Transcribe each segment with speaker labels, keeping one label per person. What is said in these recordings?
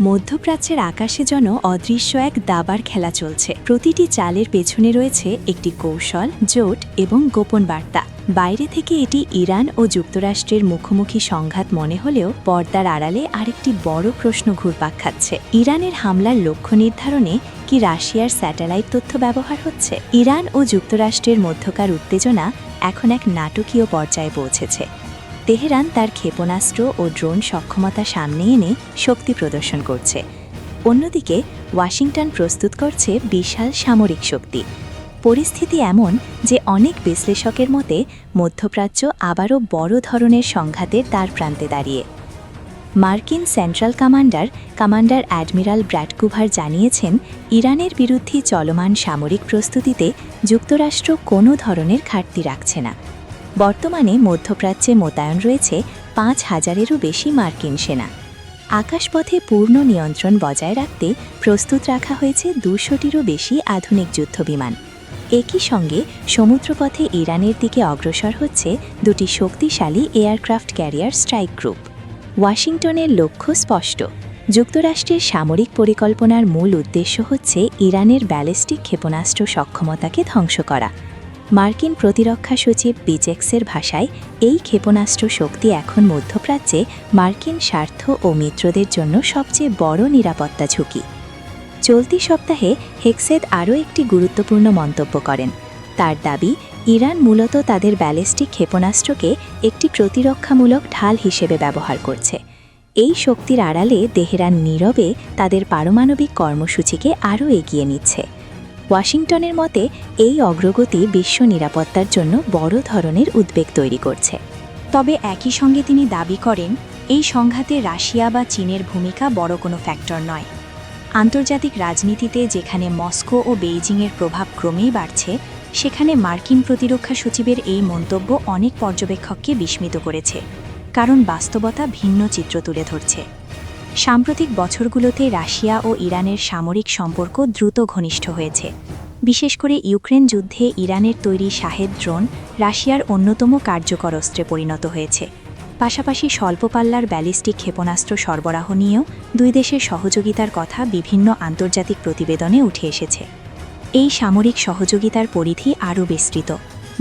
Speaker 1: মধ্যপ্রাচ্যের আকাশে যেন অদৃশ্য এক দাবার খেলা চলছে। প্রতিটি চালের পেছনে রয়েছে একটি কৌশল, জোট এবং গোপন বার্তা। বাইরে থেকে এটি ইরান ও যুক্তরাষ্ট্রের মুখোমুখি সংঘাত মনে হলেও পর্দার আড়ালে আরেকটি বড় প্রশ্ন ঘুরপাক খাচ্ছে। ইরানের হামলার লক্ষ্য নির্ধারণে কি রাশিয়ার স্যাটেলাইট তথ্য ব্যবহার হচ্ছে? ইরান ও যুক্তরাষ্ট্রের মধ্যকার উত্তেজনা এখন এক নাটকীয় পর্যায়ে পৌঁছেছে। তেহরান তার ক্ষেপণাস্ত্র ও ড্রোন সক্ষমতা সামনে এনে শক্তি প্রদর্শন করছে। অন্যদিকে ওয়াশিংটন প্রস্তুত করছে বিশাল সামরিক শক্তি। পরিস্থিতি এমন যে অনেক বিশ্লেষকের মতে মধ্যপ্রাচ্য আবারও বড় ধরনের সংঘাতের দ্বারপ্রান্তে দাঁড়িয়ে। মার্কিন সেন্ট্রাল কমান্ডার অ্যাডমিরাল ব্র্যাড কুভার জানিয়েছেন, ইরানের বিরুদ্ধে চলমান সামরিক প্রস্তুতিতে যুক্তরাষ্ট্র কোনো ধরনের ঘাটতি রাখছে না। বর্তমানে মধ্যপ্রাচ্যে মোতায়েন রয়েছে ৫,০০০-এরও বেশি মার্কিন সেনা। আকাশপথে পূর্ণ নিয়ন্ত্রণ বজায় রাখতে প্রস্তুত রাখা হয়েছে ২০০টিরও বেশি আধুনিক যুদ্ধবিমান। একই সঙ্গে সমুদ্রপথে ইরানের দিকে অগ্রসর হচ্ছে দুটি শক্তিশালী এয়ারক্রাফট ক্যারিয়ার স্ট্রাইক গ্রুপ। ওয়াশিংটনের লক্ষ্য স্পষ্ট। যুক্তরাষ্ট্রের সামরিক পরিকল্পনার মূল উদ্দেশ্য হচ্ছে ইরানের ব্যালিস্টিক ক্ষেপণাস্ত্র সক্ষমতাকে ধ্বংস করা। মার্কিন প্রতিরক্ষা সচিব বিজেক্সের ভাষায়, এই ক্ষেপণাস্ত্র শক্তি এখন মধ্যপ্রাচ্যে মার্কিন স্বার্থ ও মিত্রদের জন্য সবচেয়ে বড় নিরাপত্তা ঝুঁকি। চলতি সপ্তাহে হেক্সেদ আরও একটি গুরুত্বপূর্ণ মন্তব্য করেন। তার দাবি, ইরান মূলত তাদের ব্যালিস্টিক ক্ষেপণাস্ত্রকে একটি প্রতিরক্ষামূলক ঢাল হিসেবে ব্যবহার করছে। এই শক্তির আড়ালে তেহরান নীরবে তাদের পারমাণবিক কর্মসূচিকে আরও এগিয়ে নিচ্ছে। ওয়াশিংটনের মতে এই অগ্রগতি বিশ্ব নিরাপত্তার জন্য বড় ধরনের উদ্বেগ তৈরি করছে। তবে একই সঙ্গে তিনি দাবি করেন, এই সংঘাতে রাশিয়া বা চীনের ভূমিকা বড় কোনো ফ্যাক্টর নয়। আন্তর্জাতিক রাজনীতিতে যেখানে মস্কো ও বেইজিংয়ের প্রভাব ক্রমেই বাড়ছে, সেখানে মার্কিন প্রতিরক্ষা সচিবের এই মন্তব্য অনেক পর্যবেক্ষককে বিস্মিত করেছে, কারণ বাস্তবতা ভিন্ন চিত্র তুলে ধরছে। সাম্প্রতিক বছরগুলোতে রাশিয়া ও ইরানের সামরিক সম্পর্ক দ্রুত ঘনিষ্ঠ হয়েছে। বিশেষ করে ইউক্রেন যুদ্ধে ইরানের তৈরি শাহেদ ড্রোন রাশিয়ার অন্যতম কার্যকর অস্ত্রে পরিণত হয়েছে। পাশাপাশি স্বল্প পাল্লার ব্যালিস্টিক ক্ষেপণাস্ত্র সরবরাহ নিয়েও দুই দেশের সহযোগিতার কথা বিভিন্ন আন্তর্জাতিক প্রতিবেদনে উঠে এসেছে। এই সামরিক সহযোগিতার পরিধি আরও বিস্তৃত।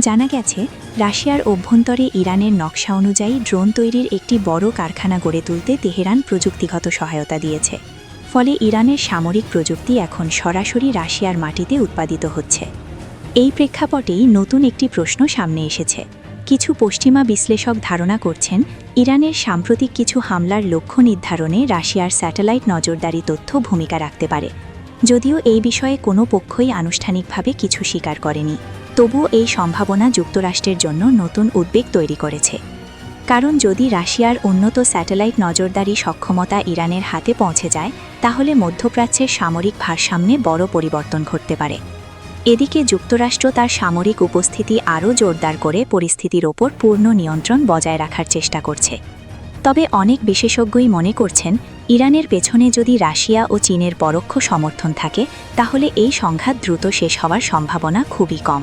Speaker 1: জানা গেছে, রাশিয়ার অভ্যন্তরে ইরানের নকশা অনুযায়ী ড্রোন তৈরির একটি বড় কারখানা গড়ে তুলতে তেহরান প্রযুক্তিগত সহায়তা দিয়েছে। ফলে ইরানের সামরিক প্রযুক্তি এখন সরাসরি রাশিয়ার মাটিতে উৎপাদিত হচ্ছে। এই প্রেক্ষাপটেই নতুন একটি প্রশ্ন সামনে এসেছে। কিছু পশ্চিমা বিশ্লেষক ধারণা করছেন, ইরানের সাম্প্রতিক কিছু হামলার লক্ষ্য নির্ধারণে রাশিয়ার স্যাটেলাইট নজরদারি তথ্য ভূমিকা রাখতে পারে। যদিও এই বিষয়ে কোনো পক্ষই আনুষ্ঠানিকভাবে কিছু স্বীকার করেনি, তবুও এই সম্ভাবনা যুক্তরাষ্ট্রের জন্য নতুন উদ্বেগ তৈরি করেছে। কারণ যদি রাশিয়ার উন্নত স্যাটেলাইট নজরদারি সক্ষমতা ইরানের হাতে পৌঁছে যায়, তাহলে মধ্যপ্রাচ্যের সামরিক ভারসাম্যে বড় পরিবর্তন ঘটতে পারে। এদিকে যুক্তরাষ্ট্র তার সামরিক উপস্থিতি আরও জোরদার করে পরিস্থিতির ওপর পূর্ণ নিয়ন্ত্রণ বজায় রাখার চেষ্টা করছে। তবে অনেক বিশেষজ্ঞই মনে করছেন, ইরানের পেছনে যদি রাশিয়া ও চীনের পরোক্ষ সমর্থন থাকে, তাহলে এই সংঘাত দ্রুত শেষ হওয়ার সম্ভাবনা খুবই কম।